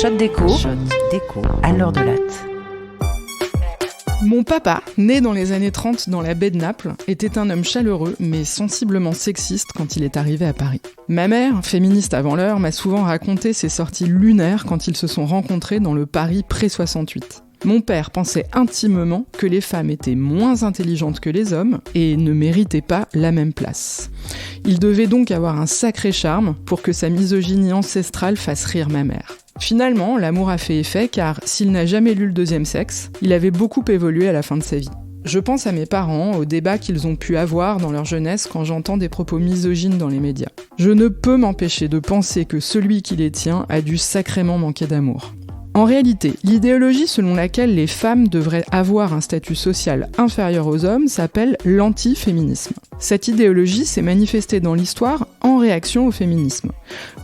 Shot d'écho à l'heure de latte. Mon papa, né dans les années 30 dans la baie de Naples, était un homme chaleureux mais sensiblement sexiste quand il est arrivé à Paris. Ma mère, féministe avant l'heure, m'a souvent raconté ses sorties lunaires quand ils se sont rencontrés dans le Paris pré-68. Mon père pensait intimement que les femmes étaient moins intelligentes que les hommes et ne méritaient pas la même place. Il devait donc avoir un sacré charme pour que sa misogynie ancestrale fasse rire ma mère. Finalement, l'amour a fait effet car s'il n'a jamais lu Le Deuxième Sexe, il avait beaucoup évolué à la fin de sa vie. Je pense à mes parents, aux débats qu'ils ont pu avoir dans leur jeunesse quand j'entends des propos misogynes dans les médias. Je ne peux m'empêcher de penser que celui qui les tient a dû sacrément manquer d'amour. En réalité, l'idéologie selon laquelle les femmes devraient avoir un statut social inférieur aux hommes s'appelle l'antiféminisme. Cette idéologie s'est manifestée dans l'histoire en réaction au féminisme.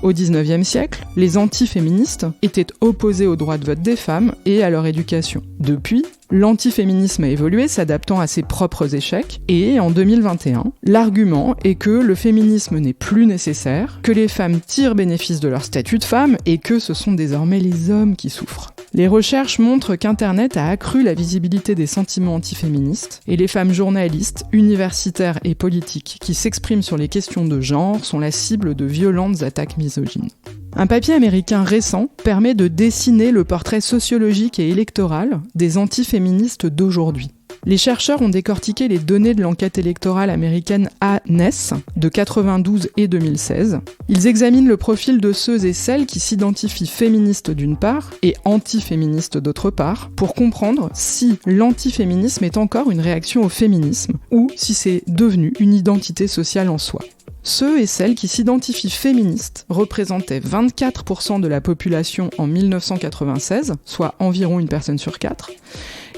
Au XIXe siècle, les antiféministes étaient opposés au droit de vote des femmes et à leur éducation. Depuis, l'antiféminisme a évolué, s'adaptant à ses propres échecs, et en 2021, l'argument est que le féminisme n'est plus nécessaire, que les femmes tirent bénéfice de leur statut de femme et que ce sont désormais les hommes qui souffrent. Les recherches montrent qu'Internet a accru la visibilité des sentiments antiféministes, et les femmes journalistes, universitaires et politiques qui s'expriment sur les questions de genre sont la cible de violentes attaques misogynes. Un papier américain récent permet de dessiner le portrait sociologique et électoral des antiféministes d'aujourd'hui. Les chercheurs ont décortiqué les données de l'enquête électorale américaine ANES de 92 et 2016. Ils examinent le profil de ceux et celles qui s'identifient féministes d'une part et antiféministes d'autre part pour comprendre si l'antiféminisme est encore une réaction au féminisme ou si c'est devenu une identité sociale en soi. Ceux et celles qui s'identifient féministes représentaient 24% de la population en 1996, soit environ une personne sur 4,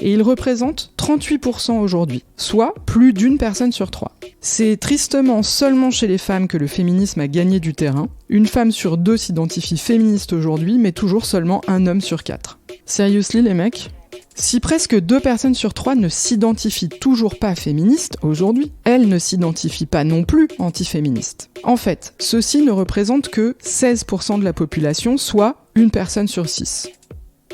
et ils représentent 38% aujourd'hui, soit plus d'une personne sur 3. C'est tristement seulement chez les femmes que le féminisme a gagné du terrain. Une femme sur 2 s'identifie féministe aujourd'hui, mais toujours seulement un homme sur 4. Seriously les mecs ? Si presque 2 personnes sur 3 ne s'identifient toujours pas féministes aujourd'hui, elles ne s'identifient pas non plus antiféministes. En fait, ceux-ci ne représentent que 16% de la population, soit une personne sur 6.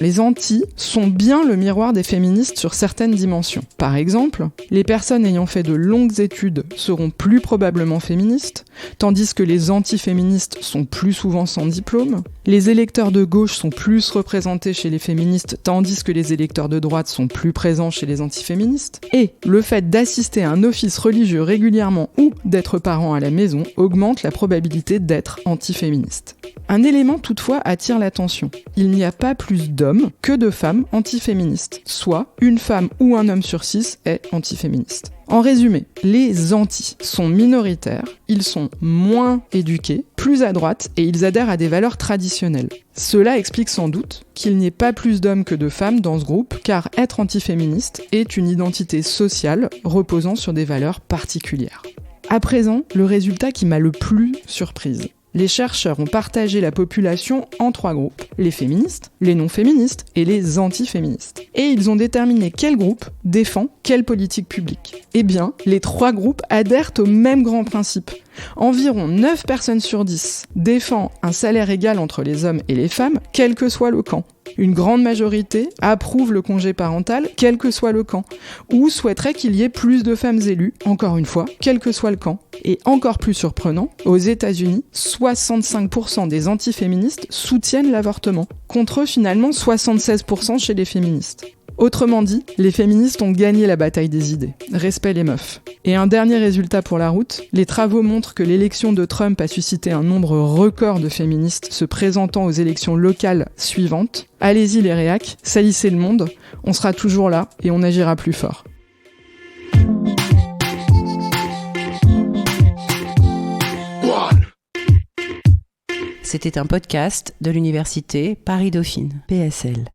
Les antis sont bien le miroir des féministes sur certaines dimensions. Par exemple, les personnes ayant fait de longues études seront plus probablement féministes, tandis que les antiféministes sont plus souvent sans diplôme. Les électeurs de gauche sont plus représentés chez les féministes, tandis que les électeurs de droite sont plus présents chez les antiféministes. Et le fait d'assister à un office religieux régulièrement ou d'être parent à la maison augmente la probabilité d'être antiféministe. Un élément toutefois attire l'attention. Il n'y a pas plus d'hommes que de femmes antiféministes, soit une femme ou un homme sur 6 est antiféministe. En résumé, les antis sont minoritaires, ils sont moins éduqués, plus à droite et ils adhèrent à des valeurs traditionnelles. Cela explique sans doute qu'il n'y ait pas plus d'hommes que de femmes dans ce groupe, car être antiféministe est une identité sociale reposant sur des valeurs particulières. À présent, le résultat qui m'a le plus surprise. Les chercheurs ont partagé la population en 3 groupes, les féministes, les non-féministes et les antiféministes. Et ils ont déterminé quel groupe défend quelle politique publique. Eh bien, les 3 groupes adhèrent au même grand principe. Environ 9 personnes sur 10 défendent un salaire égal entre les hommes et les femmes, quel que soit le camp. Une grande majorité approuve le congé parental, quel que soit le camp, ou souhaiterait qu'il y ait plus de femmes élues, encore une fois, quel que soit le camp. Et encore plus surprenant, aux États-Unis, 65% des antiféministes soutiennent l'avortement, contre finalement 76% chez les féministes. Autrement dit, les féministes ont gagné la bataille des idées. Respect les meufs. Et un dernier résultat pour la route, les travaux montrent que l'élection de Trump a suscité un nombre record de féministes se présentant aux élections locales suivantes. Allez-y les réacs, salissez le monde, on sera toujours là et on agira plus fort. C'était un podcast de l'université Paris-Dauphine, PSL.